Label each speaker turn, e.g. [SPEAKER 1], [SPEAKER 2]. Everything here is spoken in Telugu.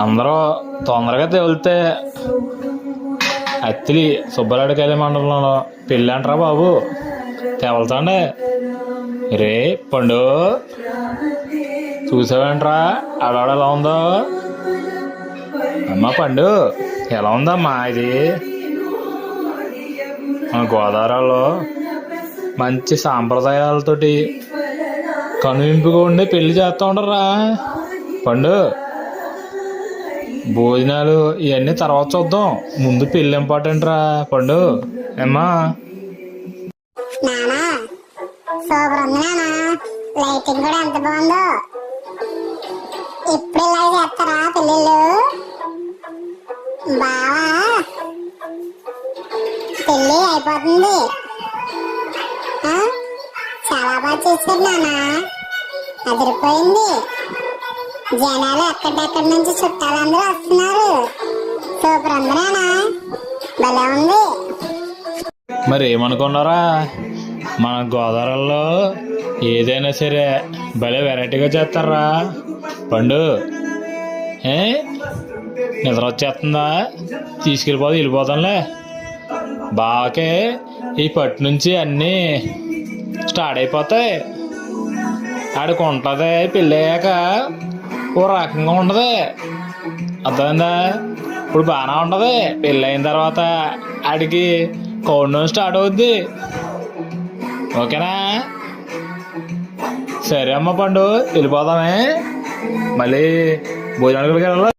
[SPEAKER 1] అందరూ తొందరగా తేలితే అత్తిలి సుబ్బరాడికాయల మండలంలో పెళ్ళి అంటారా బాబు, తేవలుతాండి. రే పండు, చూసావేంట్రా ఆడవాడ ఎలా ఉందో? అమ్మ పండు, ఎలా ఉందమ్మా ఇది? మన గోదావరిలో మంచి సాంప్రదాయాలతోటి కనువింపుగా ఉండి పెళ్లి చేస్తూ ఉండరా పండు. భోజనాలు ఇవన్నీ తర్వాత చూద్దాం, ముందు పెళ్ళి ఇంపార్టెంట్ రా పండు. ఏమ్మా
[SPEAKER 2] సూపర్ ఉంది నాన్న, లైటింగ్ కూడా ఎంత బాగుందో. ఇప్పుడు ఇలా చేస్తారా పెళ్ళిళ్ళు? బావా పెళ్ళి అయిపోతుంది, చాలా బాగా చేశారు నాన్న, అదిరిపోయింది. జనాలు ఎక్కడెక్కడి నుంచి చుట్టాలందరూ వస్తున్నారు. సూపర్ ఉంది నాన్న, భలే ఉంది.
[SPEAKER 1] మరి ఏమనుకున్నారా, మన గోదావరిలో ఏదైనా సరే భలే వెరైటీగా చేస్తారా పండు. నిద్ర వచ్చేస్తుందా? తీసుకెళ్ళిపోతే వెళ్ళిపోతాంలే. బాకే ఈ పట్టు నుంచి అన్నీ స్టార్ట్ అయిపోతాయి. ఆడికి ఉంటుంది పెళ్ళి అయ్యాక ఓ రకంగా ఉండదు, అర్థమైందా? ఇప్పుడు బాగానే ఉండదు, పెళ్ళి అయిన తర్వాత ఆడికి కౌంట్ స్టార్ట్ అవుద్ది. ఓకేనా? సరే అమ్మ పండు, వెళ్ళిపోదామే, మళ్ళీ భోజనానికి వెళ్ళాలి.